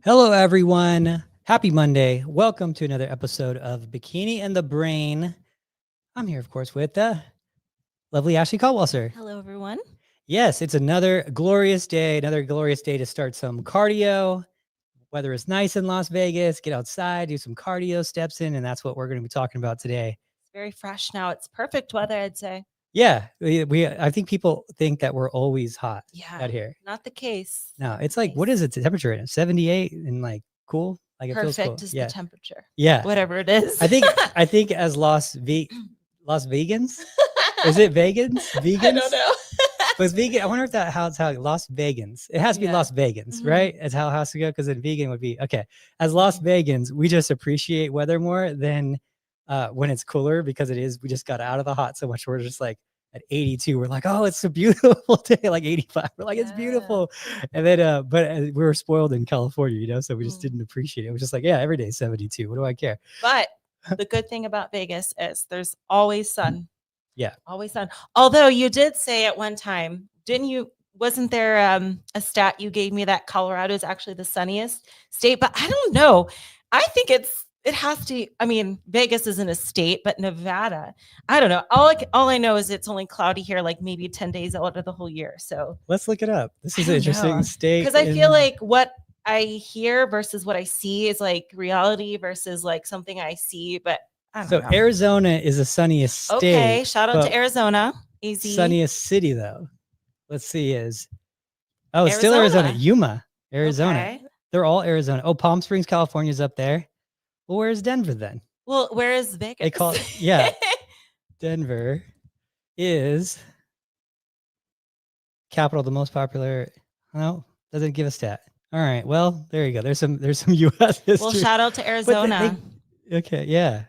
Hello, everyone. Happy Monday. Welcome to another episode of Bikini and the Brain. I'm here, of course, with the lovely Ashley Caldwelser. Hello, everyone. Yes, it's another glorious day to start some cardio. Weather is nice in Las Vegas. Get outside, do some cardio steps in, and that's what we're going to be talking about today. It's very fresh now. It's perfect weather, I'd say. Yeah, I think people think that we're always hot out here. Not the case. No, it's like, what is it? The temperature in it? 78 and like cool. Like it feels cool. Perfect is the temperature. Yeah. Whatever it is. I think as Las Vegans, is it vegans? Vegans? I don't know. But it's vegan. I wonder if how Las Vegans. It has to be Las Vegans, right? It's how it has to go, because then vegan would be okay. As Las Vegans, we just appreciate weather more than when it's cooler, because it is. We just got out of the hot so much. We're just like at 82. We're like, oh, it's a beautiful day. Like 85. We're like, it's beautiful. And then, but we were spoiled in California, so we just didn't appreciate it. It was just like, yeah, every day 72. What do I care? But the good thing about Vegas is there's always sun. Yeah. Always sun. Although you did say at one time, didn't you? Wasn't there a stat you gave me that Colorado is actually the sunniest state? But I don't know. I think it has to. I mean, Vegas isn't a state, but Nevada, I don't know. All I know is it's only cloudy here, like maybe 10 days out of the whole year. So let's look it up. This is an interesting state. Because I feel like what I hear versus what I see is like reality versus like something I see, but I don't know. Arizona is the sunniest state. Okay, shout out to Arizona. Easy. Sunniest city though. Let's see still Arizona. Yuma, Arizona. Okay. They're all Arizona. Oh, Palm Springs, California is up there. Well, where's Denver then? Well, where is Vegas? They call it, Denver is capital, the most popular. No, doesn't give a stat. All right. Well, there you go. There's some U.S. history. Well, shout out to Arizona. Okay, yeah.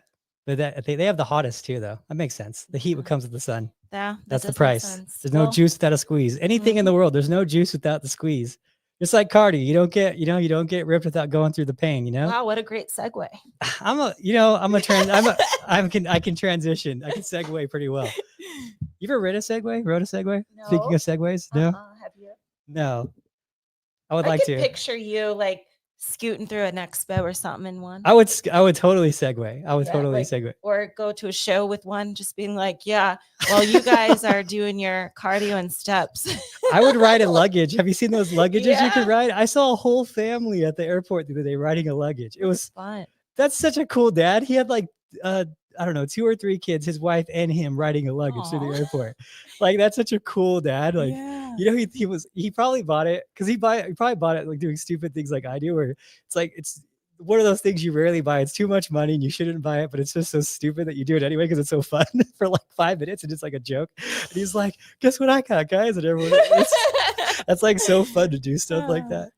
But they have the hottest too, though. That makes sense. The heat comes with the sun. Yeah, that's the price. There's no juice without a squeeze. Anything in the world, there's no juice without the squeeze. Just like cardio, you don't get ripped without going through the pain. Wow, what a great segue. I can transition. I can segue pretty well. You ever rode a Segway? No. Speaking of Segways, no. Have you? No. I would like to picture you like scooting through an expo or something in one. I would totally segue. Segue. Or go to a show with one, just being like, while you guys are doing your cardio and steps. I would ride a luggage. Have you seen those luggages you can ride? I saw a whole family at the airport the other day riding a luggage. It was fun. That's such a cool dad. He had like I don't know, 2 or 3 kids, his wife and him riding a luggage through the airport. Like, that's such a cool dad. Like, he probably bought it because he probably bought it like doing stupid things like I do, where it's like, it's one of those things you rarely buy. It's too much money and you shouldn't buy it, but it's just so stupid that you do it anyway because it's so fun for like 5 minutes and it's like a joke. And he's like, guess what I got, guys? And everyone, that's like so fun to do stuff like that.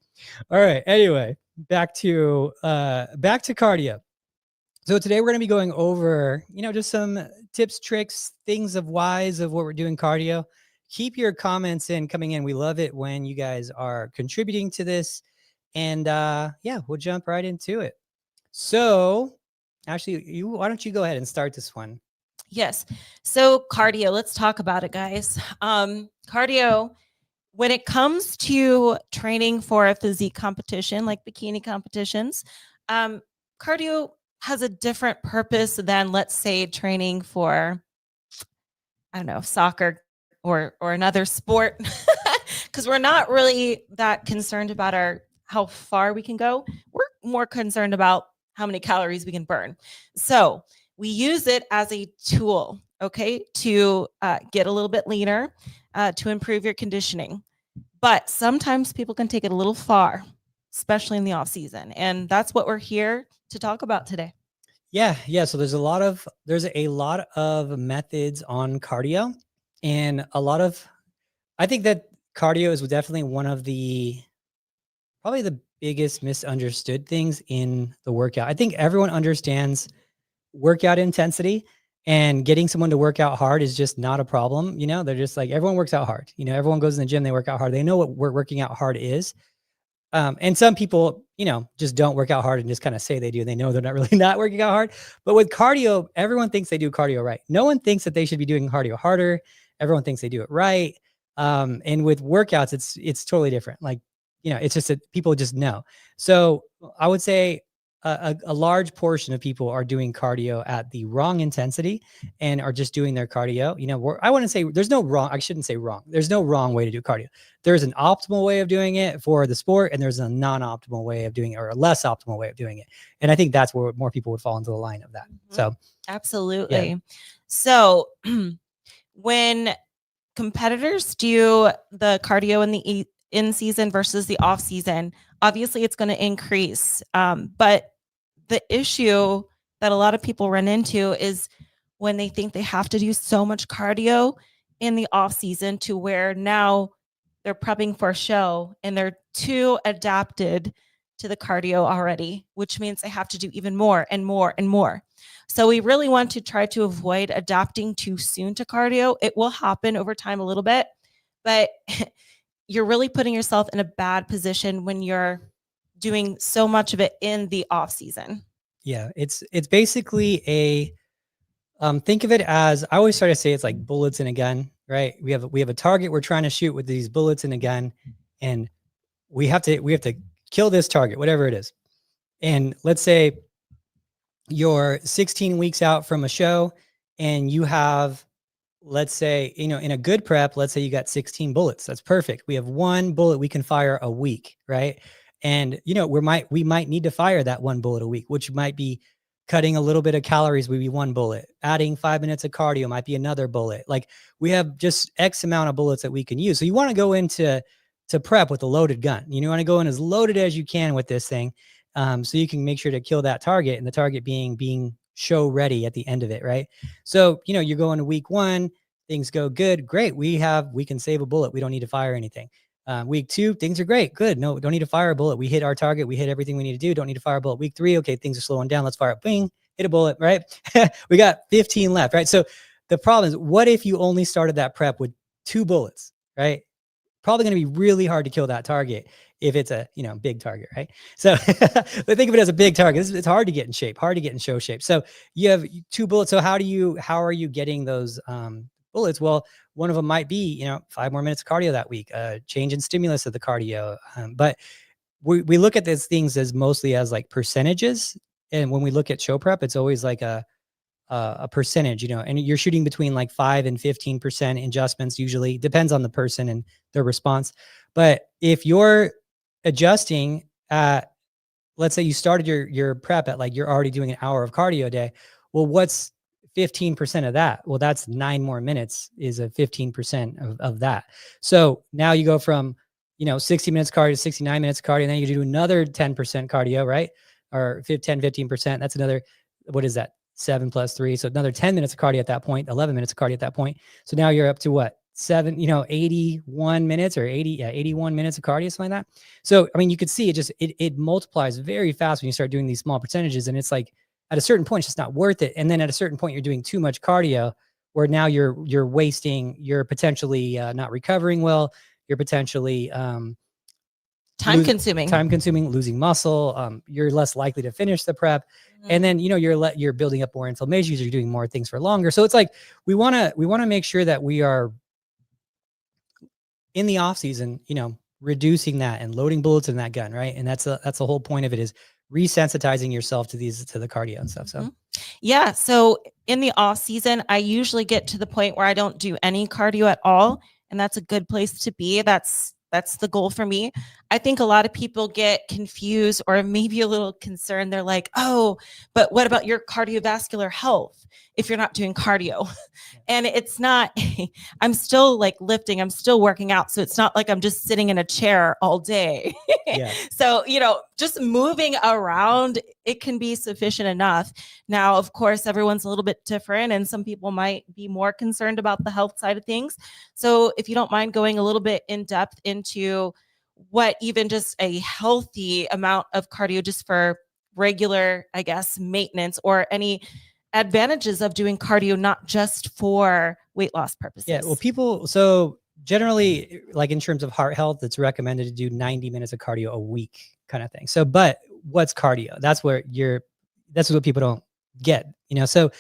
All right. Anyway, back to cardio. So today we're going to be going over, just some tips, tricks, things of whys of what we're doing cardio. Keep your comments coming in. We love it when you guys are contributing to this. And we'll jump right into it. So Ashley, why don't you go ahead and start this one? Yes. So cardio, let's talk about it, guys. Cardio, when it comes to training for a physique competition, like bikini competitions, cardio has a different purpose than, let's say, training for, I don't know, soccer or another sport, because we're not really that concerned about how far we can go. We're more concerned about how many calories we can burn. So we use it as a tool, okay, to get a little bit leaner, to improve your conditioning. But sometimes people can take it a little far, especially in the off season. And that's what we're here to talk about today. Yeah. So there's a lot of methods on cardio, and I think that cardio is definitely one of probably the biggest misunderstood things in the workout. I think everyone understands workout intensity, and getting someone to work out hard is just not a problem. They're just like, everyone works out hard. Everyone goes in the gym, they work out hard. They know what working out hard is. And some people, just don't work out hard and just kind of say they do. They know they're not really not working out hard. But with cardio, everyone thinks they do cardio right. No one thinks that they should be doing cardio harder. Everyone thinks they do it right. And with workouts, it's totally different. Like, it's just that people just know. So I would say a large portion of people are doing cardio at the wrong intensity and are just doing their cardio. I wouldn't say there's no wrong. I shouldn't say wrong. There's no wrong way to do cardio. There's an optimal way of doing it for the sport, and there's a non-optimal way of doing it, or a less optimal way of doing it. And I think that's where more people would fall into the line of that. So absolutely. Yeah. So when competitors do the cardio in the in season versus the off season, obviously it's going to increase. But the issue that a lot of people run into is when they think they have to do so much cardio in the off season to where now they're prepping for a show and they're too adapted to the cardio already, which means they have to do even more and more and more. So we really want to try to avoid adapting too soon to cardio. It will happen over time a little bit, but you're really putting yourself in a bad position when you're doing so much of it in the off season. Yeah, it's basically a think of it as, I always try to say, it's like bullets in a gun, right? We have a target we're trying to shoot with these bullets in a gun, and we have to kill this target, whatever it is. And let's say you're 16 weeks out from a show and you have, let's say, in a good prep, let's say you got 16 bullets. That's perfect. We have one bullet we can fire a week, right? And we might need to fire that one bullet a week, which might be cutting a little bit of calories would be one bullet. Adding 5 minutes of cardio might be another bullet. Like, we have just X amount of bullets that we can use. So you want to go into prep with a loaded gun. You want to go in as loaded as you can with this thing, so you can make sure to kill that target, and the target being show ready at the end of it, right? So you're going to week 1, things go good, great. We can save a bullet. We don't need to fire anything. Week 2, things are great, good. No, don't need to fire a bullet. We hit our target. We hit everything we need to do. Don't need to fire a bullet. Week 3, okay, things are slowing down. Let's fire it. Bing, hit a bullet, right? We got 15 left, right? So the problem is, what if you only started that prep with 2 bullets, right? Probably going to be really hard to kill that target if it's a big target, right? So but think of it as a big target. It's hard to get in shape, hard to get in show shape. So you have 2 bullets. So how are you getting those bullets? Well, one of them might be 5 more minutes of cardio that week, change in stimulus of the cardio. But we look at these things as mostly as like percentages, and when we look at show prep, it's always like a percentage, and you're shooting between like 5 and 15% adjustments. Usually depends on the person and their response. But if you're adjusting at, let's say you started your prep at, like, you're already doing an hour of cardio a day. Well, what's 15% of that? Well, that's 9 more minutes is a 15% of that. So now you go from, 60 minutes cardio to 69 minutes cardio, and then you do another 10% cardio, right? Or 15%. That's another, what is that? 7 plus 3. So another 10 minutes of cardio at that point, 11 minutes of cardio at that point. So now you're up to what? 81 minutes or 81 minutes of cardio, something like that. So, I mean, you could see it multiplies very fast when you start doing these small percentages. And it's like, at a certain point, it's just not worth it. And then at a certain point, you're doing too much cardio, where now you're wasting, you're potentially not recovering well. You're potentially time consuming, losing muscle. You're less likely to finish the prep. And then, you're building up more inflammation. You're doing more things for longer. So it's like, we want to make sure that we are in the off season, reducing that and loading bullets in that gun. Right. And that's the whole point of it, is resensitizing yourself to the cardio and stuff. So, yeah. So in the off season, I usually get to the point where I don't do any cardio at all. And that's a good place to be. That's the goal for me. I think a lot of people get confused or maybe a little concerned. They're like, oh, but what about your cardiovascular health if you're not doing cardio? And it's not, I'm still like lifting, I'm still working out. So it's not like I'm just sitting in a chair all day. Yeah. So, just moving around, it can be sufficient enough. Now, of course, everyone's a little bit different, and some people might be more concerned about the health side of things. So if you don't mind going a little bit in depth into what even just a healthy amount of cardio just for regular, I guess, maintenance, or any advantages of doing cardio, not just for weight loss purposes. Yeah, well, so generally, like in terms of heart health, it's recommended to do 90 minutes of cardio a week kind of thing. So, but what's cardio? That's what people don't get, So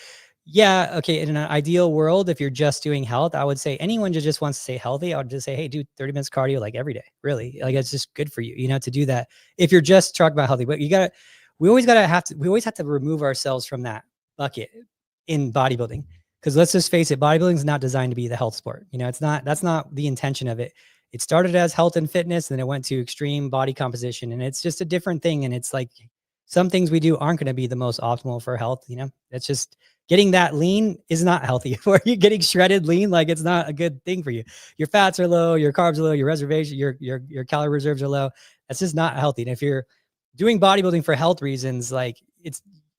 Yeah. Okay. In an ideal world, if you're just doing health, I would say anyone who just wants to stay healthy, I would just say, hey, do 30 minutes cardio like every day. Really. Like it's just good for you, to do that. If you're just talking about healthy, but we always have to remove ourselves from that bucket in bodybuilding. Cause let's just face it, bodybuilding is not designed to be the health sport. That's not the intention of it. It started as health and fitness, then it went to extreme body composition, and it's just a different thing. And it's like some things we do aren't going to be the most optimal for health. It's just getting that lean is not healthy for you. Getting shredded lean, like it's not a good thing for you. Your fats are low, your carbs are low, your reservation, your calorie reserves are low. That's just not healthy. And if you're doing bodybuilding for health reasons, like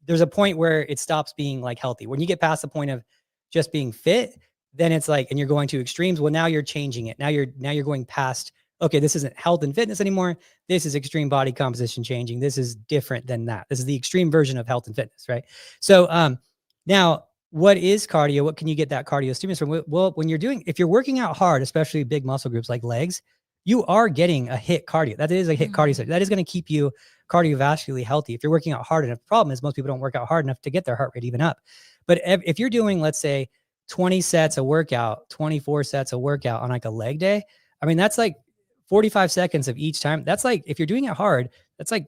there's a point where it stops being like healthy. When you get past the point of just being fit, then it's like, and you're going to extremes. Well, now you're changing it. Now you're going past, okay, this isn't health and fitness anymore. This is extreme body composition changing. This is different than that. This is the extreme version of health and fitness, right? So, now, what is cardio? What can you get that cardio stimulus from? Well, if you're working out hard, especially big muscle groups like legs, you are getting a hit cardio. That is a hit cardio. That is going to keep you cardiovascularly healthy. If you're working out hard enough, the problem is most people don't work out hard enough to get their heart rate even up. But if you're doing, let's say, 20 sets a workout, 24 sets a workout on like a leg day, I mean, that's like 45 seconds of each time. That's like, if you're doing it hard, that's like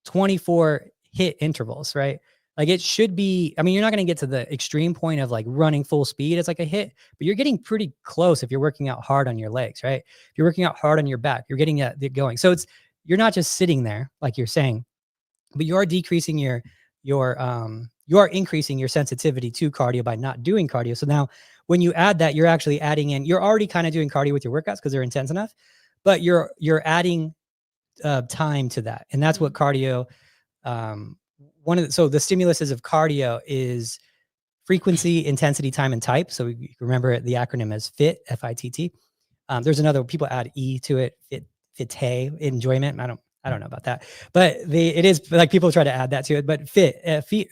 24 hit intervals, right? Like it should be, I mean, you're not going to get to the extreme point of like running full speed. It's like a hit, but you're getting pretty close if you're working out hard on your legs, right? If you're working out hard on your back, you're getting it going. So you're not just sitting there, like you're saying, but you are decreasing you are increasing your sensitivity to cardio by not doing cardio. So now when you add that, you're actually adding in, you're already kind of doing cardio with your workouts because they're intense enough, but you're adding time to that. And that's what cardio, so the stimuluses of cardio is frequency, intensity, time, and type. So you remember the acronym as FIT, F-I-T-T. There's another, people add E to it, FIT, enjoyment. I don't know about that, but it is like people try to add that to it, but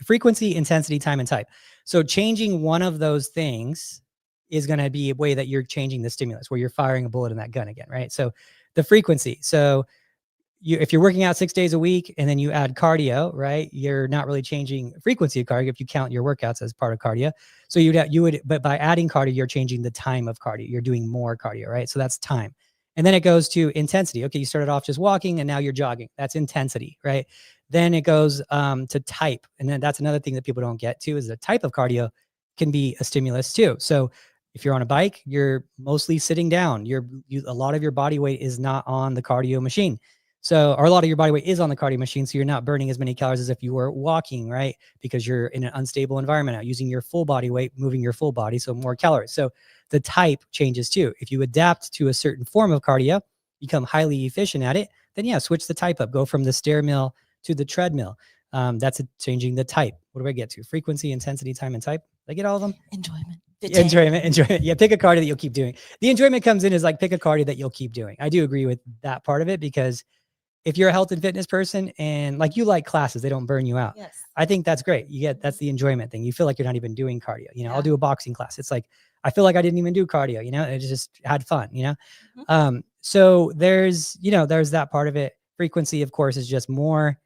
frequency, intensity, time, and type. So changing one of those things is going to be a way that you're changing the stimulus, where you're firing a bullet in that gun again, right? So the frequency. So if you're working out 6 days a week and then you add cardio, right, you're not really changing frequency of cardio if you count your workouts as part of cardio. So but by adding cardio, you're changing the time of cardio. You're doing more cardio, right? So that's time. And then it goes to intensity. Okay, you started off just walking and now you're jogging. That's intensity, right? Then it goes to type. And then that's another thing that people don't get to, is the type of cardio can be a stimulus too. So if you're on a bike, you're mostly sitting down. A lot of your body weight is not on the cardio machine. So, or a lot of your body weight is on the cardio machine. So you're not burning as many calories as if you were walking, right? Because you're in an unstable environment now, using your full body weight, moving your full body. So more calories. So the type changes too. If you adapt to a certain form of cardio, become highly efficient at it, then yeah, switch the type up. Go from the stair mill to the treadmill. That's changing the type. What do I get to? Frequency, intensity, time, and type. Did I get all of them? Enjoyment. Yeah, pick a cardio that you'll keep doing. The enjoyment comes in as like, pick a cardio that you'll keep doing. I do agree with that part of it, because if you're a health and fitness person and like you like classes, they don't burn you out. Yes. I think that's great. That's the enjoyment thing. You feel like you're not even doing cardio. I'll do a boxing class. It's like, I feel like I didn't even do cardio, it just had fun, So there's that part of it. Frequency, of course, is just more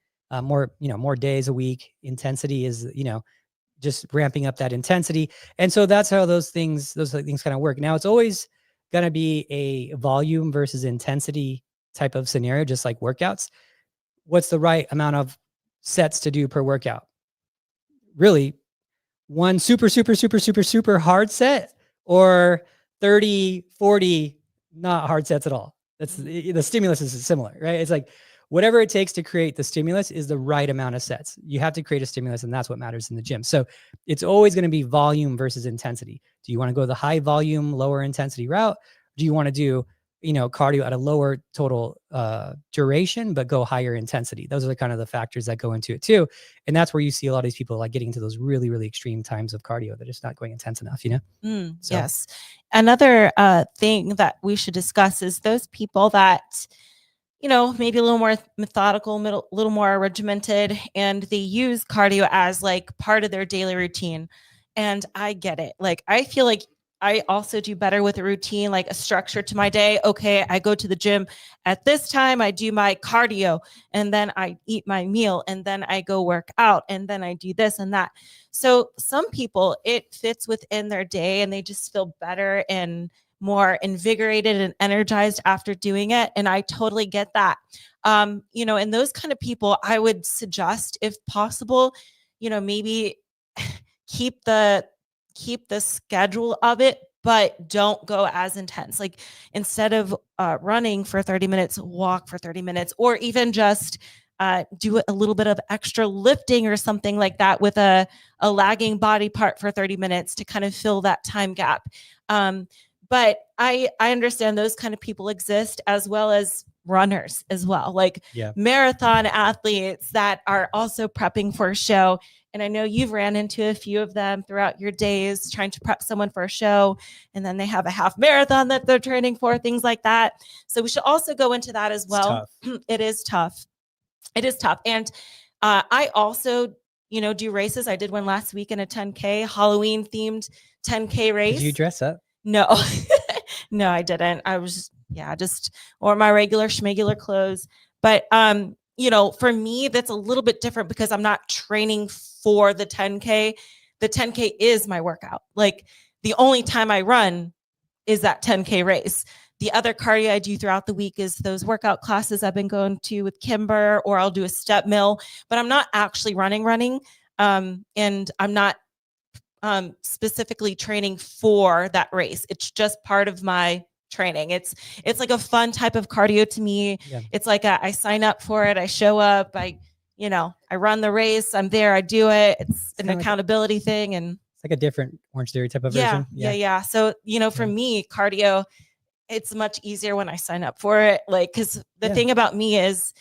days a week. Intensity is, just ramping up that intensity. And so that's how those things kind of work. Now it's always going to be a volume versus intensity type of scenario, just like workouts. What's the right amount of sets to do per workout? Really, one super hard set, or 30, 40 not hard sets at all. That's the stimulus is similar, right? It's like whatever it takes to create the stimulus is the right amount of sets. You have to create a stimulus, and that's what matters in the gym. So it's always going to be volume versus intensity. Do you want to go the high volume, lower intensity route? Do you want to do cardio at a lower total duration, but go higher intensity? Those are the kind of the factors that go into it too. And that's where you see a lot of these people like getting into those really, really extreme times of cardio. They're just not going intense enough, So. Yes. Another thing that we should discuss is those people that, maybe a little more methodical, a little more regimented, and they use cardio as like part of their daily routine. And I get it. Like, I feel like I also do better with a routine, like a structure to my day. Okay, I go to the gym at this time, I do my cardio, and then I eat my meal, and then I go work out, and then I do this and that. So some people, it fits within their day and they just feel better and more invigorated and energized after doing it. And I totally get that. You know, and those kind of people, I would suggest, if possible, you know, maybe keep the schedule of it, but don't go as intense. Like instead of running for 30 minutes, walk for 30 minutes, or even just do a little bit of extra lifting or something like that with a lagging body part for 30 minutes to kind of fill that time gap. But I understand those kind of people exist, as well as runners as well, like marathon athletes that are also prepping for a show. And I know you've ran into a few of them throughout your days trying to prep someone for a show. And then they have a half marathon that they're training for, things like that. So we should also go into that as well. It is tough. It is tough. And I also, you know, do races. I did one last week in a 10K, Halloween themed 10K race. Did you dress up? No, no, I didn't. I was, just wore my regular schmegular clothes. But, you know, for me, that's a little bit different because I'm not training for the 10K. The 10K is my workout. Like the only time I run is that 10K race. The other cardio I do throughout the week is those workout classes I've been going to with Kimber, or I'll do a step mill, but I'm not actually running. And I'm not specifically training for that race. It's just part of my training. It's like a fun type of cardio to me. Yeah. It's like I sign up for it. I show up. I run the race. I'm there. I do it. It's an accountability thing. And it's like a different Orange Theory type of version. Yeah. So, you know, for me, cardio, it's much easier when I sign up for it. Like, because the thing about me is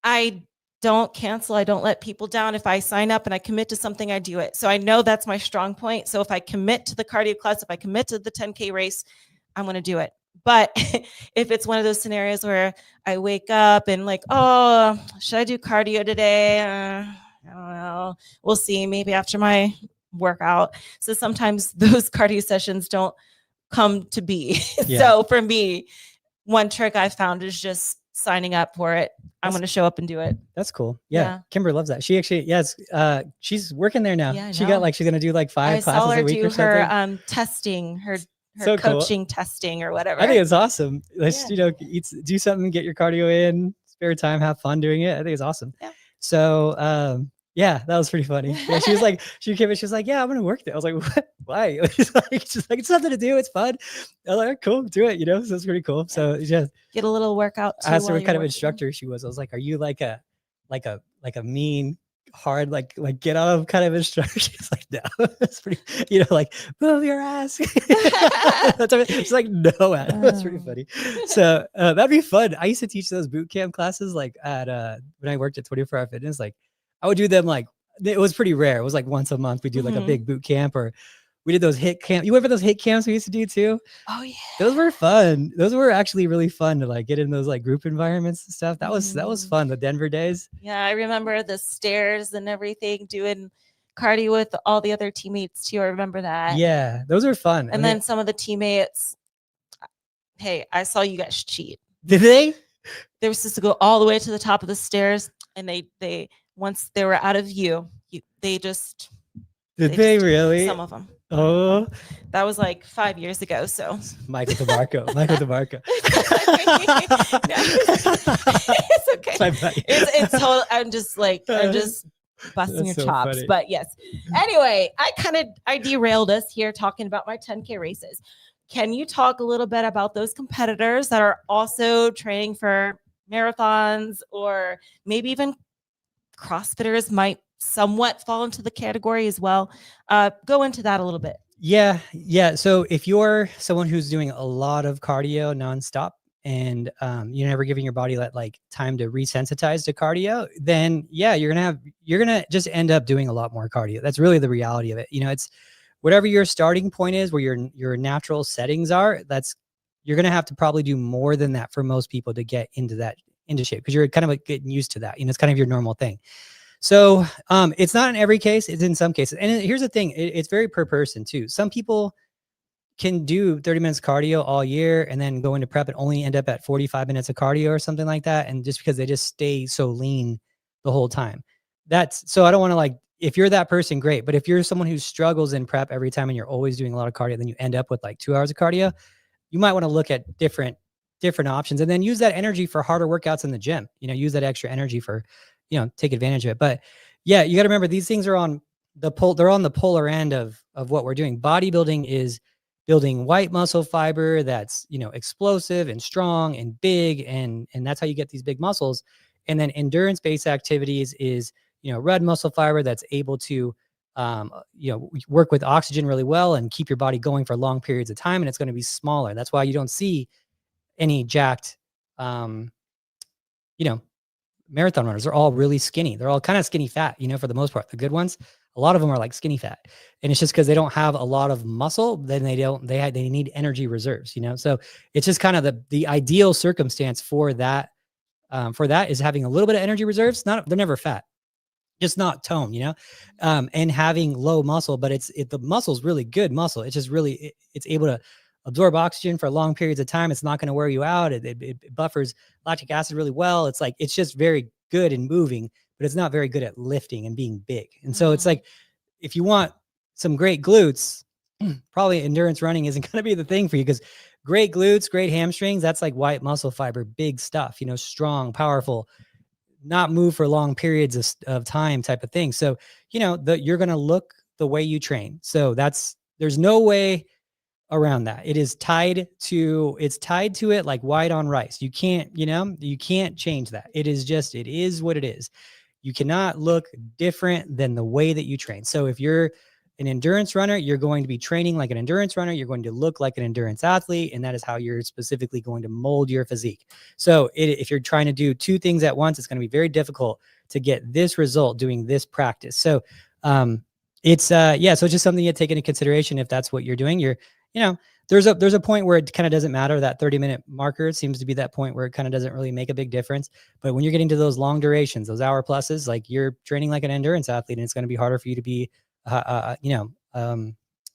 I don't cancel. I don't let people down. If I sign up and I commit to something, I do it. So I know that's my strong point. So if I commit to the cardio class, if I commit to the 10K race, I'm going to do it. But if it's one of those scenarios where I wake up and like, oh, should I do cardio today? I don't know. We'll see. Maybe after my workout. So sometimes those cardio sessions don't come to be. So for me, one trick I found is just signing up for it. I'm going to show up and do it. That's cool. Yeah. Kimber loves that. She actually, she's working there now. Yeah, she got like, she's going to do like 5 classes a week or something. I saw her do her testing, her so coaching testing or whatever. I think it's awesome. Let's, you know, do something, get your cardio in, spare time, have fun doing it. I think it's awesome. Yeah. So, yeah, that was pretty funny. Yeah, she was like, she came in, she was like, yeah, I'm going to work there. I was like, what? Why? She's like, it's something to do. It's fun. I was like, cool, do it, you know? So it's pretty cool. So just get a little workout too. I asked her what kind of instructor she was. I was like, are you like a mean, hard, like get up kind of instructor? She's like, no, it's pretty, you know, like move your ass. She's like, no, Adam. That's pretty funny. So that'd be fun. I used to teach those boot camp classes like at when I worked at 24 Hour Fitness. Like I would do them like, it was pretty rare. It was like once a month we do like a big boot camp, or we did those hit camp. You remember those hit camps we used to do too? Oh yeah. Those were fun. Those were actually really fun to like get in those like group environments and stuff. That was fun. The Denver days. Yeah. I remember the stairs and everything, doing cardio with all the other teammates too. I remember that. Yeah. Those were fun. And then some of the teammates, hey, I saw you guys cheat. Did they? They were supposed to go all the way to the top of the stairs, and they once they were out of view, they just really? Some of them. Oh, that was like 5 years ago. So Michael DeMarco. It's okay. It's total. I'm just busting your chops. Funny. But yes. Anyway, I derailed us here talking about my 10K races. Can you talk a little bit about those competitors that are also training for marathons, or maybe even CrossFitters might somewhat fall into the category as well? Go into that a little bit. Yeah. So if you're someone who's doing a lot of cardio nonstop, and you're never giving your body that like time to resensitize to cardio, then you're gonna just end up doing a lot more cardio. That's really the reality of it. You know, it's whatever your starting point is, where your natural settings are, you're gonna have to probably do more than that for most people to get into shape, because you're kind of like getting used to that. You know, it's kind of your normal thing. So it's not in every case, it's in some cases. And here's the thing, it's very per person too. Some people can do 30 minutes cardio all year and then go into prep and only end up at 45 minutes of cardio or something like that. And just because they just stay so lean the whole time. That's so I don't want to like, if you're that person, great. But if you're someone who struggles in prep every time and you're always doing a lot of cardio, then you end up with like 2 hours of cardio, you might want to look at different options and then use that energy for harder workouts in the gym. Use that extra energy for, take advantage of it. But yeah, you got to remember these things are on they're on the polar end of what we're doing. Bodybuilding is building white muscle fiber that's, explosive and strong and big. And that's how you get these big muscles. And then endurance-based activities is, red muscle fiber that's able to, work with oxygen really well and keep your body going for long periods of time. And it's going to be smaller. That's why you don't see any jacked, marathon runners. They're all really skinny. They're all kind of skinny fat, for the most part. The good ones, a lot of them are like skinny fat, and it's just because they don't have a lot of muscle. Then they need energy reserves, So it's just kind of the ideal circumstance for that. For that is having a little bit of energy reserves. They're never fat, just not tone, and having low muscle, but the muscle's really good muscle. It's just really, it's able to absorb oxygen for long periods of time. It's not going to wear you out. It buffers lactic acid really well. It's like, it's just very good in moving, but it's not very good at lifting and being big. And so it's like, if you want some great glutes, probably endurance running isn't going to be the thing for you, because great glutes, great hamstrings, that's like white muscle fiber, big stuff, strong, powerful, not move for long periods of time type of thing. So, you're going to look the way you train. So there's no way around that. It's tied to it like white on rice. You can't change that. It is what it is. You cannot look different than the way that you train. So if you're an endurance runner, you're going to be training like an endurance runner. You're going to look like an endurance athlete, and that is how you're specifically going to mold your physique. So if you're trying to do two things at once, it's going to be very difficult to get this result doing this practice. So so it's just something you take into consideration if that's what you're doing. There's a point where it kind of doesn't matter. That 30-minute marker seems to be that point where it kind of doesn't really make a big difference. But when you're getting to those long durations, those hour pluses, like you're training like an endurance athlete, and it's going to be harder for you to be a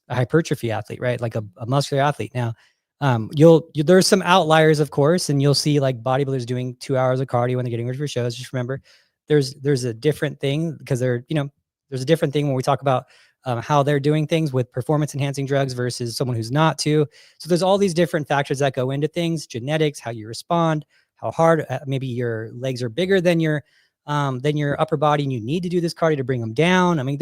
hypertrophy athlete, right? Like a muscular athlete. Now, there's some outliers, of course, and you'll see like bodybuilders doing 2 hours of cardio when they're getting ready for shows. Just remember, there's a different thing, because there's a different thing when we talk about how they're doing things with performance enhancing drugs versus someone who's not too. So there's all these different factors that go into things: genetics, how you respond, how hard, maybe your legs are bigger than your upper body, and you need to do this cardio to bring them down. I mean,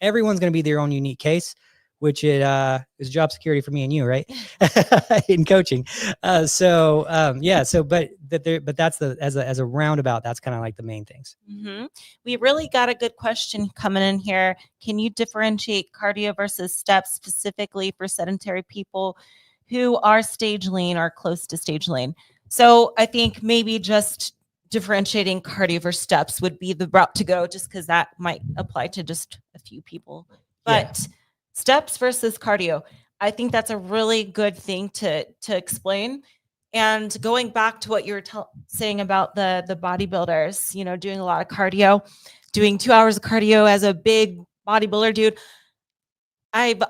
everyone's going to be their own unique case, which is job security for me and you, right? In coaching. But that's as a roundabout, that's kind of like the main things. Mm-hmm. We really got a good question coming in here. Can you differentiate cardio versus steps specifically for sedentary people who are stage lean or close to stage lean? So I think maybe just differentiating cardio versus steps would be the route to go, just because that might apply to just a few people. But steps versus cardio, I think that's a really good thing to explain. And going back to what you were saying about the bodybuilders, doing a lot of cardio, doing 2 hours of cardio as a big bodybuilder dude, I've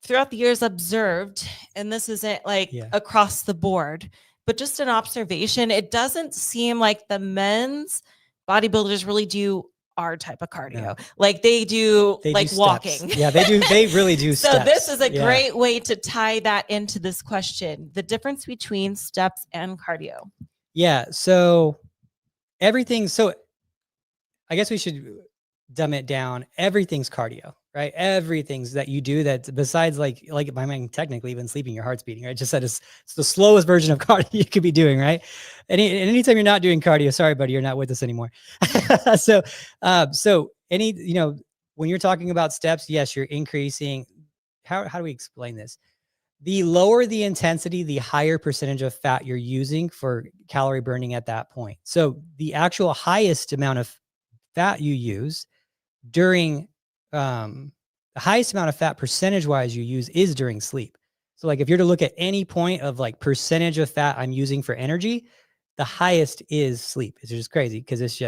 throughout the years observed, and this isn't like across the board, but just an observation, it doesn't seem like the men's bodybuilders really do our type of cardio. No. Like they do walking. Yeah, they do. They really do so steps. This is a great way to tie that into this question: the difference between steps and cardio. Yeah. So so I guess we should dumb it down. Everything's cardio, right? Everything's that you do that besides like I mean, technically even sleeping, your heart's beating, right? Just that it's the slowest version of cardio you could be doing, right? Anytime you're not doing cardio, sorry, buddy, you're not with us anymore. So when you're talking about steps, yes, you're increasing. How do we explain this? The lower the intensity, the higher percentage of fat you're using for calorie burning at that point. So the actual highest amount of fat you use during the highest amount of fat percentage wise you use is during sleep. So like if you're to look at any point of like percentage of fat I'm using for energy, the highest is sleep. It's just crazy because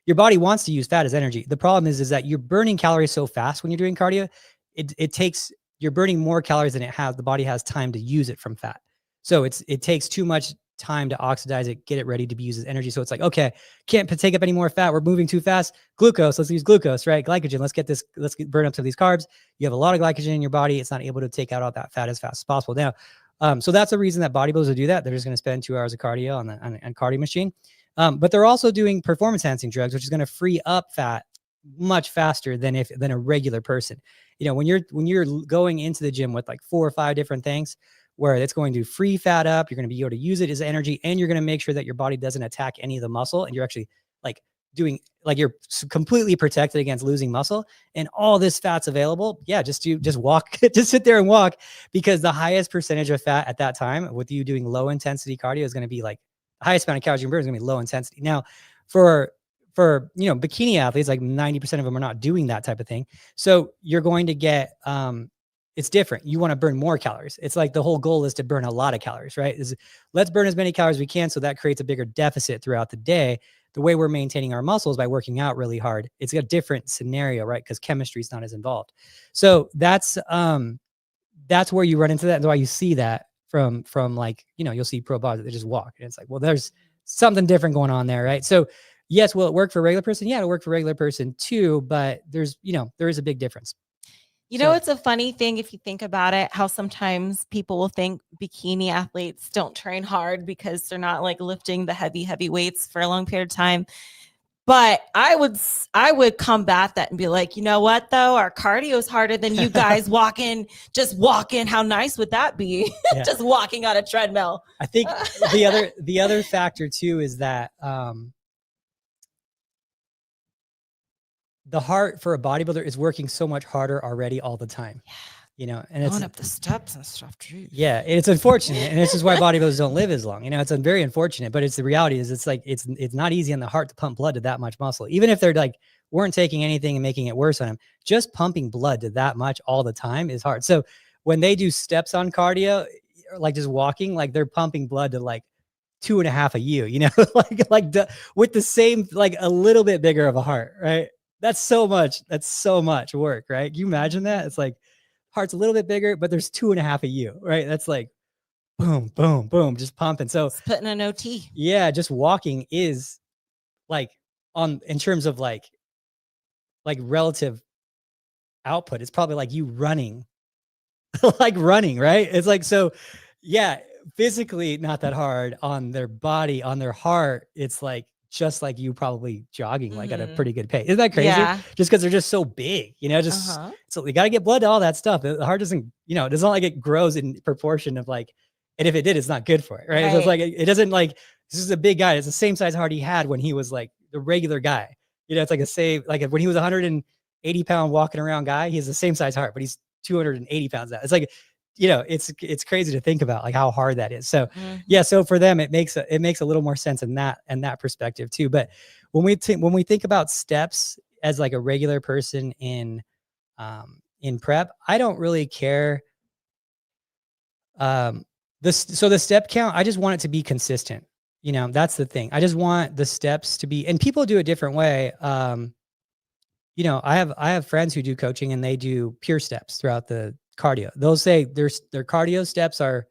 your body wants to use fat as energy. The problem is that you're burning calories so fast when you're doing cardio. It takes you're burning more calories than the body has time to use it from fat. So it takes too much time to oxidize it, get it ready to be used as energy. So it's like, okay, can't take up any more fat. We're moving too fast. Glucose, let's use glucose, right? Glycogen, let's burn up some of these carbs. You have a lot of glycogen in your body. It's not able to take out all that fat as fast as possible. Now, so that's the reason that bodybuilders will do that. They're just going to spend 2 hours of cardio on the cardio machine. But they're also doing performance enhancing drugs, which is going to free up fat much faster than a regular person. You know, when you're going into the gym with like 4 or 5 different things, where it's going to free fat up, you're going to be able to use it as energy, and you're going to make sure that your body doesn't attack any of the muscle, and you're actually like you're completely protected against losing muscle, and all this fat's available. Yeah, just walk, just sit there and walk, because the highest percentage of fat at that time with you doing low intensity cardio is going to be like the highest amount of calories you can burn is going to be low intensity. Now, for bikini athletes, like 90% of them are not doing that type of thing. So you're going to get it's different. You want to burn more calories. It's like the whole goal is to burn a lot of calories, right? Let's burn as many calories as we can, so that creates a bigger deficit throughout the day. The way we're maintaining our muscles by working out really hard, it's a different scenario, right? Because chemistry is not as involved. So that's where you run into that. That's why you see that from like, you'll see pro bodies that just walk, and it's like, well, there's something different going on there, right? So yes, will it work for a regular person? Yeah, it'll work for a regular person too, but there is a big difference. It's a funny thing if you think about it, how sometimes people will think bikini athletes don't train hard because they're not like lifting the heavy weights for a long period of time. But I would combat that and be like, you know what, though? Our cardio is harder than you guys just walking. How nice would that be? Yeah. Just walking on a treadmill. I think the other factor too is that the heart for a bodybuilder is working so much harder already all the time. Yeah. And it's going up the steps and stuff. Geez. Yeah, it's unfortunate, and this is why bodybuilders don't live as long. It's very unfortunate, but the reality is it's like it's not easy on the heart to pump blood to that much muscle. Even if they're like weren't taking anything and making it worse on them, just pumping blood to that much all the time is hard. So when they do steps on cardio, like just walking, like they're pumping blood to like 2.5 a U, with the same, like a little bit bigger of a heart, right? That's so much work, right? Can you imagine that? It's like heart's a little bit bigger, but there's 2.5 a U, right? That's like boom, boom, boom, just pumping. So it's putting an OT. Yeah, just walking is like in terms of like relative output, it's probably like you running, like running, right? It's like, so yeah, physically not that hard. On their body, on their heart, it's like just like you probably jogging like at a pretty good pace. Isn't that crazy? Yeah. Just because they're just so big, so we got to get blood to all that stuff. The heart doesn't, it's not like it grows in proportion of like, and if it did, it's not good for it, right? So it's like, it doesn't like, this is a big guy. It's the same size heart he had when he was like the regular guy. It's like when he was 180 pound walking around guy, he has the same size heart, but he's 280 pounds now. It's like, it's crazy to think about like how hard that is. So yeah, so for them, it makes a little more sense in that perspective too. But when we think about steps as like a regular person in prep, I don't really care. The step count, I just want it to be consistent. That's the thing. I just want the steps to be, and people do a different way. I have friends who do coaching and they do pure steps throughout the cardio. They'll say their cardio steps are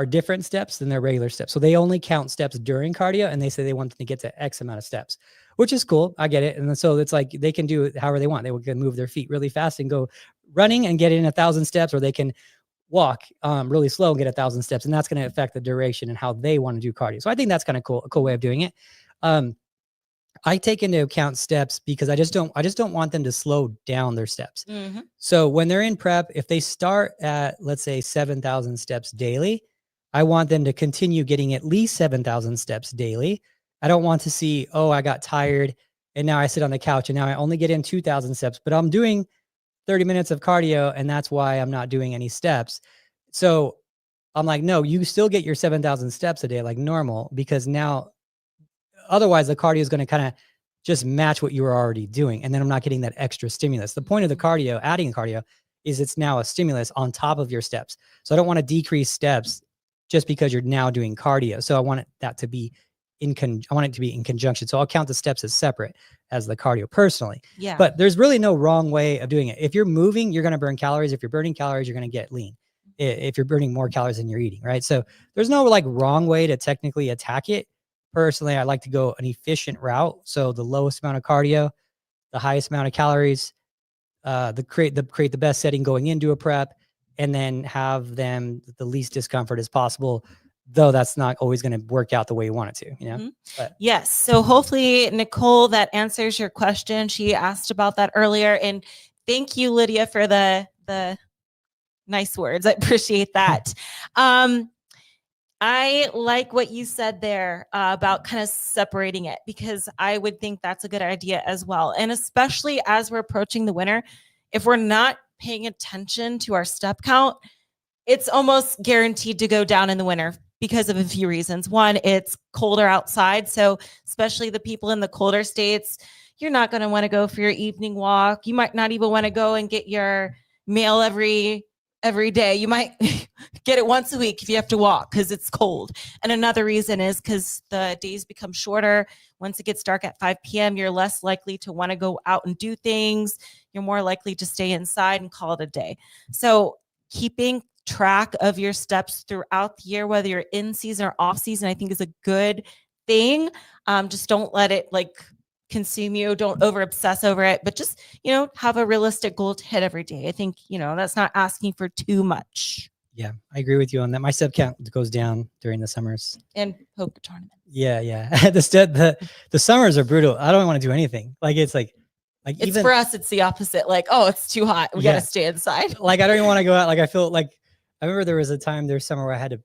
different steps than their regular steps. So they only count steps during cardio, and they say they want them to get to X amount of steps, which is cool. I get it. And so it's like they can do it however they want. They can move their feet really fast and go running and get in 1,000 steps, or they can walk really slow and get 1,000 steps. And that's going to affect the duration and how they want to do cardio. So I think that's kind of cool, a cool way of doing it. I take into account steps because I just don't want them to slow down their steps. Mm-hmm. So when they're in prep, if they start at, let's say, 7,000 steps daily, I want them to continue getting at least 7,000 steps daily. I don't want to see, oh, I got tired and now I sit on the couch and now I only get in 2,000 steps, but I'm doing 30 minutes of cardio and that's why I'm not doing any steps. So I'm like, no, you still get your 7,000 steps a day like normal, because now otherwise the cardio is going to kind of just match what you were already doing. And then I'm not getting that extra stimulus. The point of the cardio, adding cardio, is it's now a stimulus on top of your steps. So I don't want to decrease steps just because you're now doing cardio. So I want that to be I want it to be in conjunction. So I'll count the steps as separate as the cardio personally. Yeah. But there's really no wrong way of doing it. If you're moving, you're going to burn calories. If you're burning calories, you're going to get lean. If you're burning more calories than you're eating, right? So there's no like wrong way to technically attack it. Personally, I like to go an efficient route. So the lowest amount of cardio, the highest amount of calories, create the best setting going into a prep, and then have them the least discomfort as possible. Though that's not always going to work out the way you want it to, you know? Mm-hmm. But yes. So hopefully, Nicole, that answers your question. She asked about that earlier. And thank you, Lydia, for the nice words. I appreciate that. I like what you said there about kind of separating it, because I would think that's a good idea as well. And especially as we're approaching the winter, if we're not paying attention to our step count, it's almost guaranteed to go down in the winter because of a few reasons. One, it's colder outside. So especially the people in the colder states, you're not going to want to go for your evening walk. You might not even want to go and get your meal every day. You might get it once a week if you have to walk because it's cold. And another reason is because the days become shorter. Once it gets dark at 5 p.m., you're less likely to want to go out and do things. You're more likely to stay inside and call it a day. So keeping track of your steps throughout the year, whether you're in season or off season, I think is a good thing. Just don't let it like consume you. Don't over obsess over it, but just, have a realistic goal to hit every day. I think, that's not asking for too much. Yeah, I agree with you on that. My step count goes down during the summers and poker tournaments. Yeah. the summers are brutal. I don't want to do anything. Like it's it's for us, it's the opposite. Like, oh, it's too hot. We got to stay inside. Like, I don't even want to go out. Like, I feel like, I remember there was a time there's summer where I had to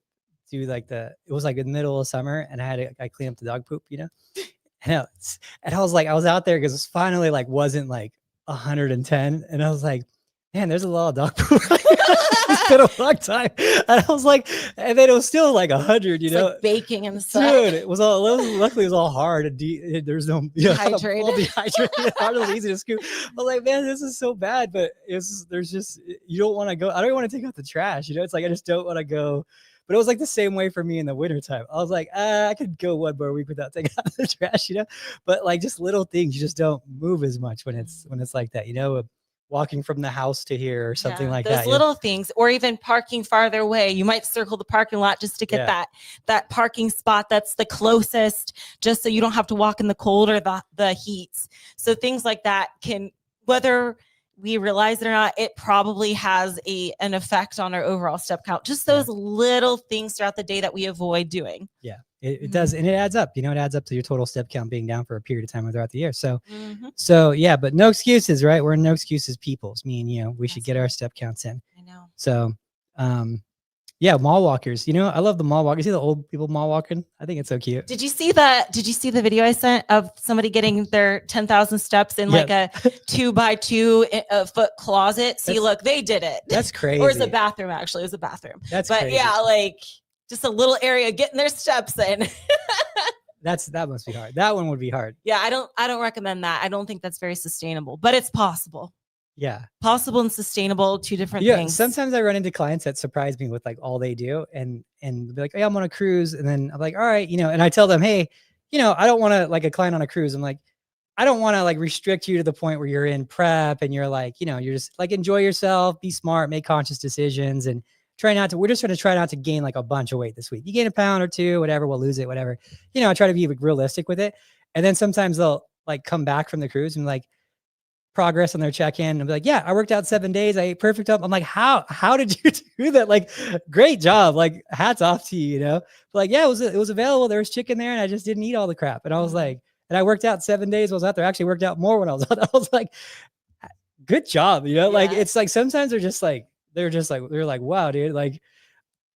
do it was like in the middle of summer and I clean up the dog poop, and I was like, I was out there because it's finally wasn't 110. And I was like, man, there's a lot of dog poop. It's been a long time. And I was like, and then it was still 100, Like baking in the sun. Dude, luckily it was all hard. There's no dehydrated. Hard and easy to scoop. I was like, man, this is so bad. But there's just, you don't want to go. I don't want to take out the trash. It's like, I just don't want to go. But it was the same way for me in the wintertime. I was like, I could go one more week without taking out the trash, But just little things, you just don't move as much when it's like that, walking from the house to here or something like that. Those little things, or even parking farther away. You might circle the parking lot just to get that parking spot that's the closest, just so you don't have to walk in the cold or the heats. So things like that can, whether we realize it or not, it probably has an effect on our overall step count. Just those little things throughout the day that we avoid doing. Yeah, it does. And it adds up, it adds up to your total step count being down for a period of time throughout the year. So, yeah, but no excuses, right? We're no excuses peoples. We should get our step counts in. I know. So, yeah, mall walkers. I love the mall walkers. See the old people mall walking? I think it's so cute. Did you see the video I sent of somebody getting their 10,000 steps in a 2x2 foot closet? See, look, they did it. That's crazy. Or it's a bathroom, actually. It was a bathroom. That's but crazy. Yeah, just a little area getting their steps in. That must be hard. That one would be hard. Yeah, I don't recommend that. I don't think that's very sustainable, but it's possible. Yeah. Possible and sustainable, two different things. Sometimes I run into clients that surprise me with all they do and be like, hey, I'm on a cruise. And then I'm like, all right, and I tell them, hey, I don't want to a client on a cruise. I'm like, I don't want to restrict you to the point where you're in prep and you're you're just enjoy yourself, be smart, make conscious decisions and we're just trying to try not to gain a bunch of weight this week. You gain a pound or two, whatever, we'll lose it, whatever. I try to be realistic with it. And then sometimes they'll come back from the cruise and progress on their check-in and be like, yeah, I worked out 7 days. I ate perfect up. I'm like, how did you do that? Great job. Hats off to you, But yeah, it was available. There was chicken there and I just didn't eat all the crap. And I was and I worked out 7 days. I was out there. I actually worked out more when I was out there. I was like, good job. It's sometimes they're like, wow, dude.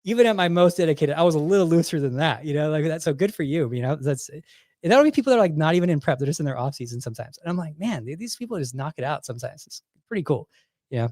Even at my most dedicated, I was a little looser than that, that's so good for you. And that'll be people that are not even in prep. They're just in their off season sometimes. And I'm like, man, these people just knock it out sometimes. It's pretty cool. Yeah.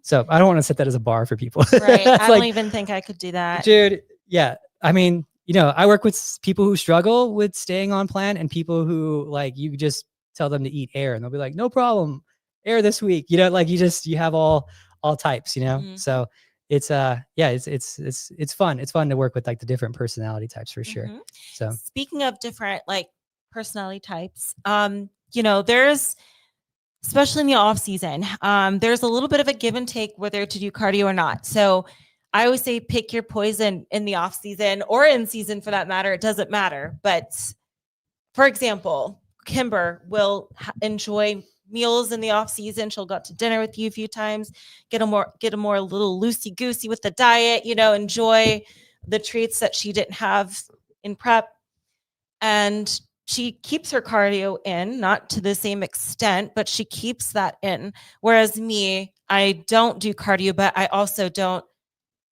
So I don't want to set that as a bar for people. Right. I don't even think I could do that. Dude. Yeah. I mean, I work with people who struggle with staying on plan and people who you just tell them to eat air and they'll be like, no problem. Air this week. You have all types, So it's fun. It's fun to work with like the different personality types for sure. So speaking of different like personality types, there's, especially in the off season, there's a little bit of a give and take whether to do cardio or not. So I always say pick your poison in the off season or in season for that matter. It doesn't matter. But for example, Kimber will enjoy meals in the off season. She'll go out to dinner with you a few times, get a more little loosey goosey with the diet, enjoy the treats that she didn't have in prep. And she keeps her cardio in, not to the same extent, but she keeps that in. Whereas me, I don't do cardio, but I also don't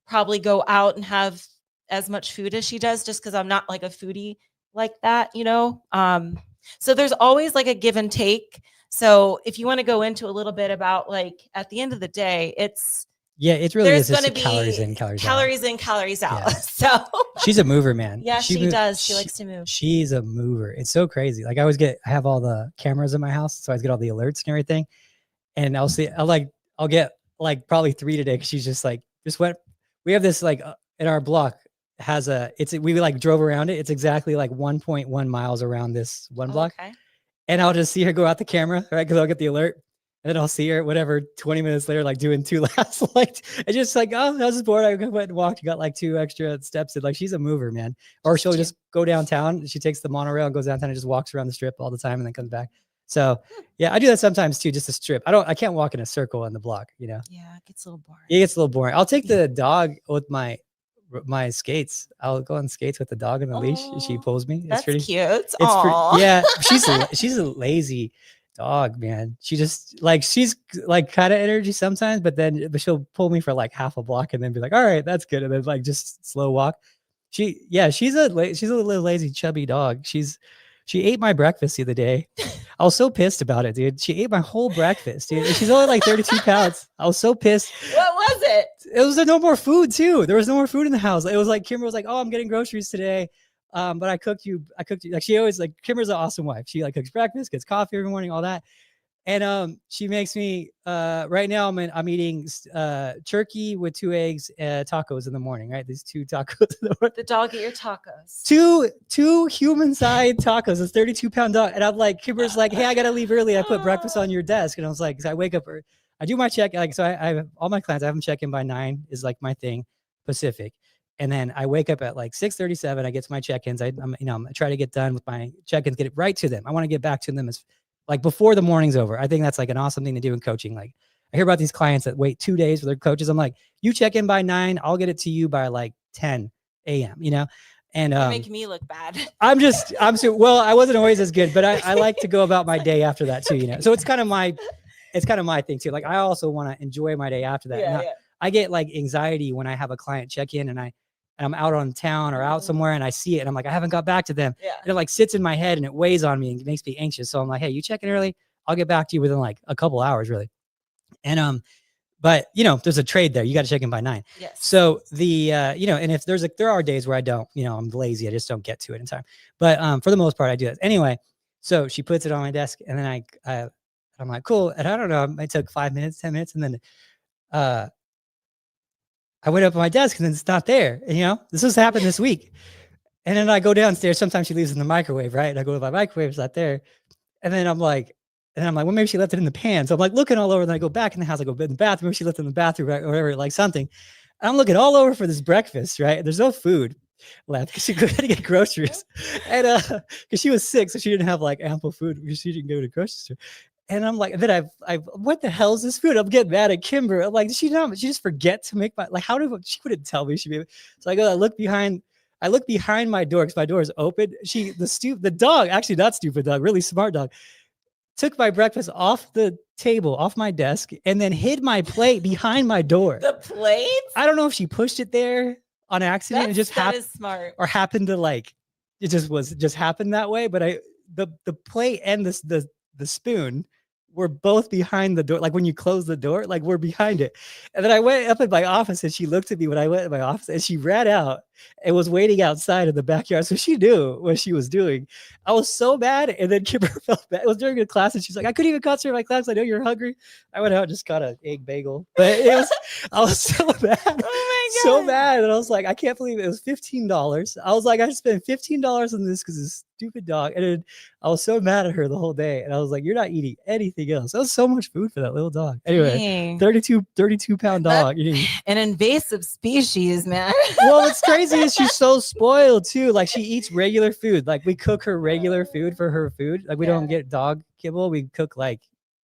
probably go out and have as much food as she does, just because I'm not like a foodie like that, so there's always like a give and take. So if you want to go into a little bit about like at the end of the day, it really is going to be calories in, calories out. Yeah. So she's a mover, man. Yeah, she does. She likes to move. She's a mover. It's so crazy. Like I have all the cameras in my house, so I get all the alerts and everything. And I'll get like probably 3 today because she's just like, we have this like in our block we like drove around it. It's exactly like 1.1 miles around this one block. Okay. And I'll just see her go out the camera, right? Because I'll get the alert. And then I'll see her, 20 minutes later, like doing 2 laps. Like, it's just like, oh, I was bored. I went and walked, got like 2 extra steps. And like, she's a mover, man. Or she'll just go downtown. She takes the monorail and goes downtown and just walks around the strip all the time and then comes back. So yeah, I do that sometimes too, just a strip. I can't walk in a circle on the block, Yeah, it gets a little boring. It gets a little boring. I'll take the dog with my skates. I'll go on skates with the dog on the leash. She pulls me. That's pretty cute. It's yeah. She's a lazy dog, man. She's like kind of energy sometimes, but she'll pull me for like half a block and then be like, all right, that's good. And then like just slow walk. She's a little lazy, chubby dog. She ate my breakfast the other day. I was so pissed about it, dude. She ate my whole breakfast, dude. She's only like 32 pounds. I was so pissed. What was it? It was no more food too. There was no more food in the house. It was like Kimber was like, oh, I'm getting groceries today. But I cooked you. Like she always like Kimber's an awesome wife. She like cooks breakfast, gets coffee every morning, all that. And she makes me right now I'm eating turkey with 2 eggs, tacos in the morning, right? These 2 tacos in the morning. The dog ate your tacos. Two human-sized tacos, a 32-pound dog. And I'm like, Kimber's like, hey, I gotta leave early. I put breakfast on your desk. And I was like, so I wake up, I do my check, like so I have all my clients, I have them check in by 9 is like my thing, Pacific. And then I wake up at like 6:37. I get to my check-ins. I'm try to get done with my check-ins, get it right to them. I want to get back to them as like before the morning's over. I think that's like an awesome thing to do in coaching. Like I hear about these clients that wait 2 days for their coaches. I'm like, you check in by 9, I'll get it to you by like 10 a.m., And you're making me look bad. Well, I wasn't always as good, but I like to go about my day after that too, So it's kind of my thing too. Like I also want to enjoy my day after that. Yeah, I get like anxiety when I have a client check in and I'm out on town or out somewhere and I see it and I'm like, I haven't got back to them. Yeah. And it like sits in my head and it weighs on me and it makes me anxious. So I'm like, hey, you check in early, I'll get back to you within like a couple hours really. And but there's a trade there. You got to check in by 9. Yes. So the and if there are days where I don't, I'm lazy, I just don't get to it in time. But for the most part I do that. Anyway, so she puts it on my desk and then I'm like, cool. And I don't know, it took 5 minutes, 10 minutes, and then I went up on my desk and then it's not there. And, this has happened this week. And then I go downstairs. Sometimes she leaves in the microwave, right? And I go to my microwave, it's not there. And then I'm like, well, maybe she left it in the pan. So I'm like looking all over. And then I go back in the house. I go in the bathroom. Maybe she left it in the bathroom, right? Or whatever, like something. And I'm looking all over for this breakfast, right? There's no food left because she had to get groceries. And because she was sick, so she didn't have like ample food because she didn't go to the grocery store. And I'm like, then I what the hell is this food? I'm getting mad at Kimber. I'm like, she just forget to make my, like, she wouldn't tell me she made it. So I look behind my door because my door is open. The dog, actually not stupid dog, really smart dog, took my breakfast off the table, off my desk, and then hid my plate behind my door. The plate? I don't know if she pushed it there on accident. It just happened. That is smart. Or happened to like, it just happened that way. But the plate and the spoon were both behind the door. Like when you close the door, like we're behind it. And then I went up in my office and she looked at me when I went in my office and she ran out and was waiting outside in the backyard. So she knew what she was doing. I was so mad. And then Kimber felt bad. It was during a class and she's like, I couldn't even concentrate my class. I know you're hungry. I went out and just got an egg bagel. But I was so mad. Oh my God. So mad. And I was like, I can't believe it was $15. I was like, I spent $15 on this because this stupid dog. And then I was so mad at her the whole day. And I was like, you're not eating anything else. That was so much food for that little dog. Anyway, 32-pound dog. An invasive species, man. Well, what's crazy is she's so spoiled too. Like she eats regular food. Like we cook her regular food for her food. Like we don't get dog kibble. We cook like,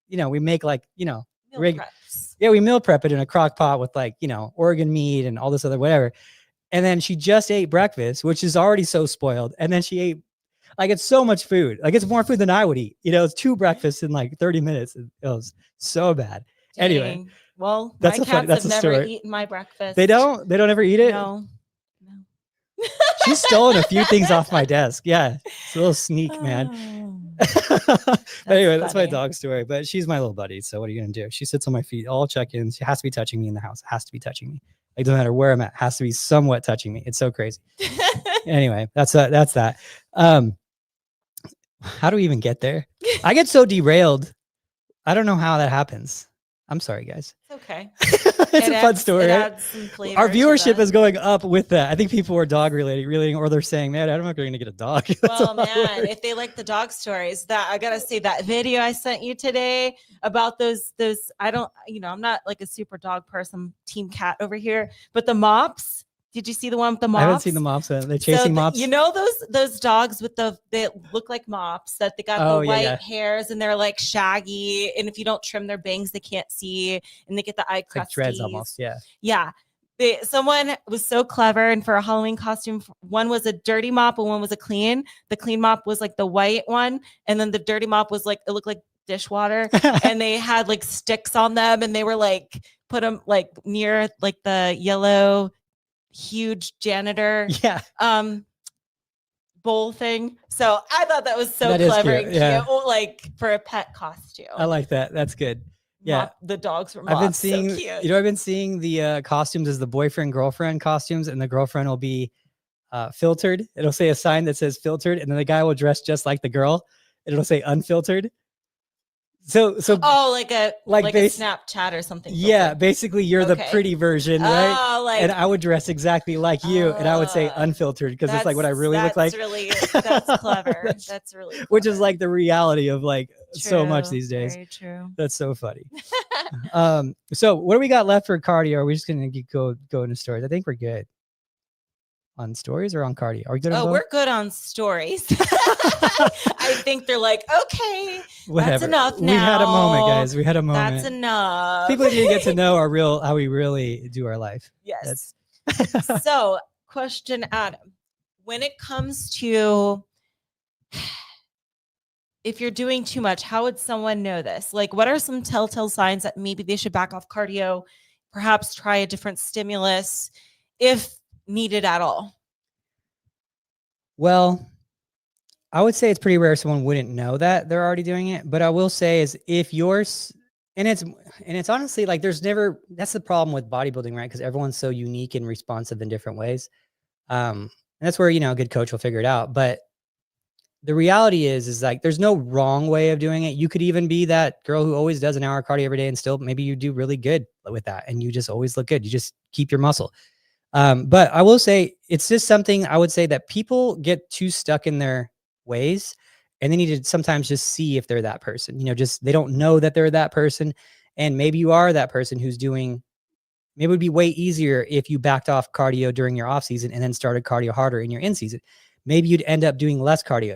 we make like, we meal prep it in a crock pot with like, organ meat and all this other whatever. And then she just ate breakfast, which is already so spoiled. And then she ate, like, it's so much food. Like it's more food than I would eat. It's 2 breakfasts in like 30 minutes. It was so bad. Dang. Anyway. Well, my cats have never eaten my breakfast. They don't ever eat it? No. She's stolen a few things off my desk. Yeah. It's a little sneak, man. Anyway, that's my dog story, but she's my little buddy. So what are you going to do? She sits on my feet, all check-ins. She has to be touching me in the house. Has to be touching me. Like, no matter where I'm at, has to be somewhat touching me. It's so crazy. Anyway, that's that. How do we even get there? I get so derailed. I don't know how that happens. I'm sorry, guys. It's okay. It's a fun story. Right? Our viewership is going up with that. I think people are dog relating, or they're saying, man, I'm not going to get a dog. Well, man, if they like the dog stories, that I got to say that video I sent you today about those, I don't, I'm not like a super dog person, team cat over here, but the mops. Did you see the one with the mops? I haven't seen the mops. They're chasing mops. Those dogs with they look like mops, that they got the white hairs and they're like shaggy. And if you don't trim their bangs, they can't see, and they get the eye crusties. Like dreads almost. Yeah. Yeah. Someone was so clever, and for a Halloween costume, one was a dirty mop and one was a clean. The clean mop was like the white one, and then the dirty mop was like, it looked like dishwater, and they had like sticks on them, and they were like put them like near like the yellow huge janitor bowl thing. So I thought that was so clever and cute, like for a pet costume. I like that. That's good. Yeah, the dogs were mops. I've been seeing, so cute. I've been seeing the costumes as the boyfriend girlfriend costumes, and the girlfriend will be filtered. It'll say a sign that says filtered, and then the guy will dress just like the girl. It'll say unfiltered. So like a Snapchat or something. Yeah, basically you're the pretty version, right? And I would dress exactly like you, and I would say unfiltered because it's like what I really look like. That's clever. That's really clever. Which is like the reality of like so much these days. Very true. That's so funny. So what do we got left for cardio? Are we just gonna go into stories? I think we're good. On stories or on cardio? Are we good? We're good on stories. I think they're like, okay, whatever. That's enough now. We had a moment, guys. We had a moment. That's enough. People need to get to know how we really do our life. Yes. So, question, Adam. When it comes to if you're doing too much, how would someone know this? Like, what are some telltale signs that maybe they should back off cardio, perhaps try a different stimulus if needed at all? Well, I would say it's pretty rare someone wouldn't know that they're already doing it. But I will say is if yours, and it's honestly like that's the problem with bodybuilding, right? Because everyone's so unique and responsive in different ways. And that's where, a good coach will figure it out. But the reality is like, there's no wrong way of doing it. You could even be that girl who always does an hour of cardio every day and still maybe you do really good with that. And you just always look good. You just keep your muscle. But I will say it's just something I would say that people get too stuck in their ways, and they need to sometimes just see if they're that person, they don't know that they're that person. And maybe you are that person who's maybe it would be way easier if you backed off cardio during your off season and then started cardio harder in your in season. Maybe you'd end up doing less cardio.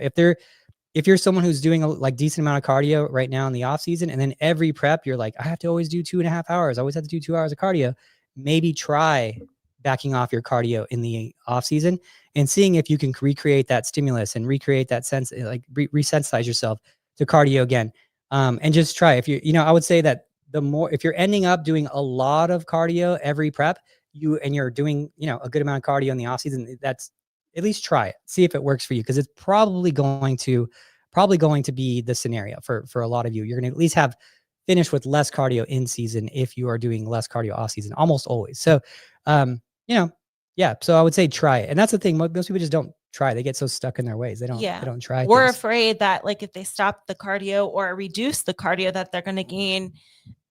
If you're someone who's doing a decent amount of cardio right now in the off season, and then every prep, you're like, I have to always do 2.5 hours. I always have to do 2 hours of cardio. Maybe try backing off your cardio in the off season and seeing if you can recreate that stimulus and recreate that sense, like resensitize yourself to cardio again. And just try. If I would say that if you're ending up doing a lot of cardio every prep, you're doing, a good amount of cardio in the off season, that's at least try it, see if it works for you. Cause it's probably going to be the scenario for a lot of you. You're going to at least have finished with less cardio in season if you are doing less cardio off season, almost always. So, Yeah. So I would say try it. And that's the thing. Most people just don't try. They get so stuck in their ways. They don't try. We're afraid that like if they stop the cardio or reduce the cardio that they're going to gain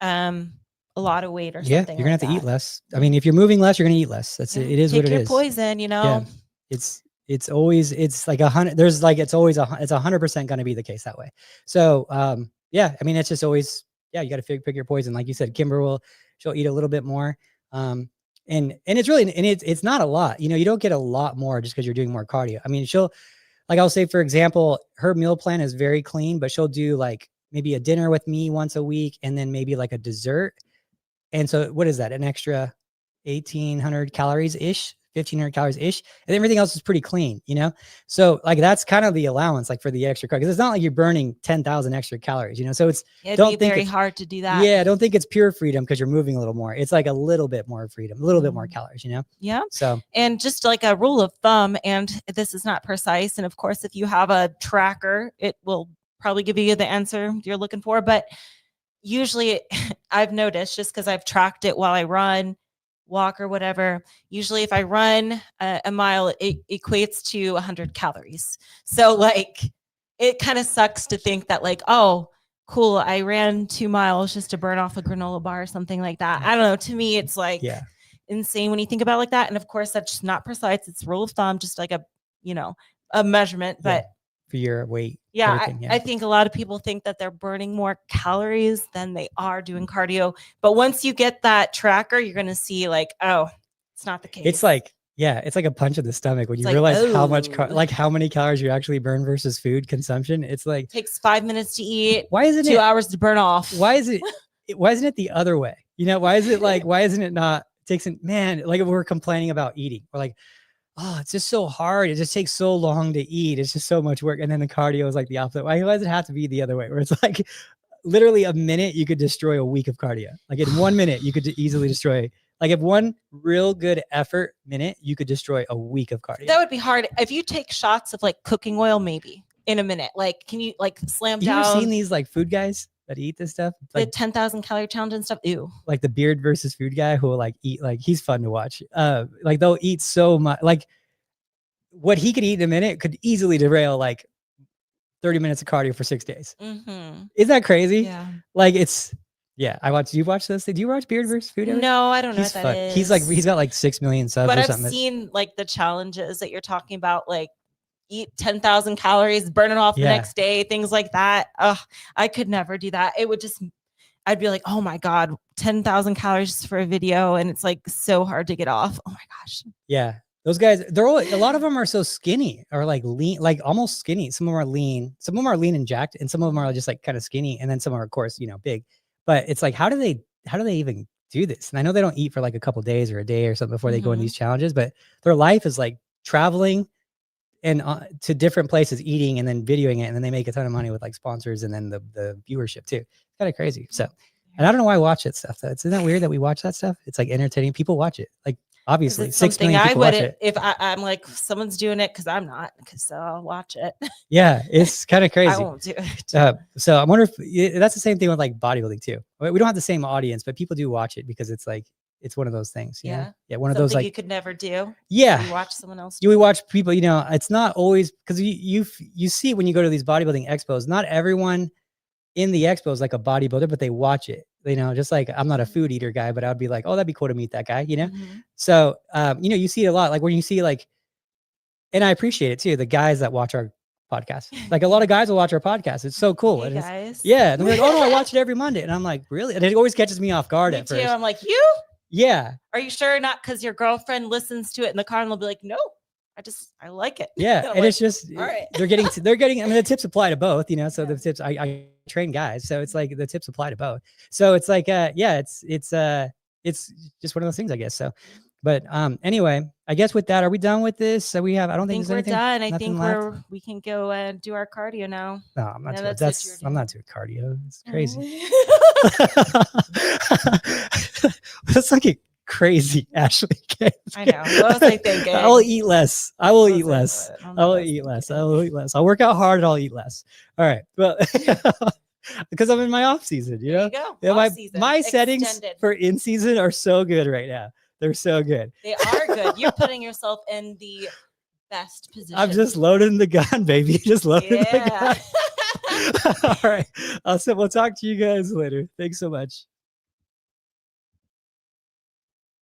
a lot of weight or something. You're gonna have to eat less. I mean, if you're moving less, you're gonna eat less. That's it. It is what it is. Take your poison, you know. Yeah. It's always, it's like 100. There's like, it's always it's 100% gonna be the case that way. So yeah, I mean, it's just always, yeah, you got to pick your poison. Like you said, Kimber she'll eat a little bit more. And it's really, and it's not a lot. You know, you don't get a lot more just because you're doing more cardio. I mean, like I'll say, for example, her meal plan is very clean, but she'll do like maybe a dinner with me once a week and then maybe like a dessert. And so what is that? An extra 1,800 calories ish, 1,500 calories ish. And everything else is pretty clean, you know? So like, that's kind of the allowance, like for the extra calories. It's not like you're burning 10,000 extra calories, you know? So it'd be very hard to do that. Yeah. Don't think it's pure freedom because you're moving a little more. It's like a little bit more freedom, a little bit more calories, you know? Yeah. So, and just like a rule of thumb, and this is not precise. And of course, if you have a tracker, it will probably give you the answer you're looking for. But usually I've noticed, just because I've tracked it while I run, walk, or whatever, usually if I run a mile, it equates to 100 calories. So like, it kind of sucks to think that like, oh, cool, I ran 2 miles just to burn off a granola bar or something like that. I don't know. To me, it's like insane when you think about it like that. And of course, that's just not precise. It's rule of thumb, just like a measurement. But for your weight. I think a lot of people think that they're burning more calories than they are doing cardio. But once you get that tracker, you're going to see like, oh, it's not the case. It's like, it's like a punch in the stomach when you realize how much, how many calories you actually burn versus food consumption. It's like, it takes 5 minutes to eat. Why isn't 2 hours to burn off? Why isn't it the other way? You know, why is it like, why isn't it not, like if we're complaining about eating, we're like, oh, it's just so hard. It just takes so long to eat. It's just so much work. And then the cardio is like the opposite. Why does it have to be the other way? Where it's like literally a minute, you could destroy a week of cardio. Like in 1 minute, you could easily destroy, like if one real good effort minute, you could destroy a week of cardio. That would be hard. If you take shots of like cooking oil, maybe in a minute, like, can you like slam down? You ever seen these like food guys that eat this stuff? Like the 10,000 calorie challenge and stuff. Ew. Like the beard versus food guy who will like eat, like he's fun to watch. Like they'll eat so much, like what he could eat in a minute could easily derail like 30 minutes of cardio for 6 days. Isn't that crazy? Yeah. Like it's, do you watch this? Do you watch Beard versus Food? No, I don't know what that is. He's got like 6 million subs but or I've something. Seen like the challenges that you're talking about, like eat 10,000 calories, burn it off the next day, things like that. I could never do that. It would just, I'd be like, oh my God, 10,000 calories for a video. And it's like so hard to get off. Oh my gosh. Yeah. Those guys, a lot of them are so skinny or like lean, like almost skinny. Some of them are lean. Some of them are lean and jacked, and some of them are just like kind of skinny. And then some are, of course, big. But it's like, how do they even do this? And I know they don't eat for like a couple days or a day or something before they go in these challenges, but their life is like traveling and to different places, eating and then videoing it, and then they make a ton of money with like sponsors and then the viewership too. It's kind of crazy. So, and I don't know why I watch that stuff. Isn't that weird that we watch that stuff? It's like entertaining. People watch it. Like, obviously, 6 million people watch it. If I'm like, someone's doing it, because I'm not, so I'll watch it. Yeah, it's kind of crazy. I won't do it. So I wonder if that's the same thing with like bodybuilding too. We don't have the same audience, but people do watch it because it's like, it's one of those things. Yeah. One of those like you could never do. Yeah. You watch someone else. We watch people, it's not always, because you see when you go to these bodybuilding expos, not everyone in the expo is like a bodybuilder, but they watch it. Just like I'm not a food eater guy, but I'd be like, oh, that'd be cool to meet that guy, So, you see it a lot, like when you see like, and I appreciate it too, the guys that watch our podcast, like a lot of guys will watch our podcast. It's so cool. Hey guys. And they're like, oh no, I watch it every Monday. And I'm like, really? And it always catches me off guard at first. I'm like, you? Yeah. Are you sure? Not because your girlfriend listens to it in the car and they'll be like, no, I like it. Yeah. And like, it's just, all right. they're getting, I mean, the tips apply to both, so the tips, I train guys. So it's like the tips apply to both. So it's like, it's just one of those things, I guess. So, but anyway, I guess with that, are we done with this? So I don't think we're done. I think we can go and do our cardio now. No, I'm not doing I'm not doing cardio. It's crazy. That's like crazy, Ashley. I know. What was I thinking? I will eat less. I will eat less. I'll work out hard and I'll eat less. All right. Well, because I'm in my off season, There you go. My settings for in season are so good right now. They're so good. They are good. You're putting yourself in the best position. I'm just loading the gun, baby. Just loading the gun. All right. We'll talk to you guys later. Thanks so much.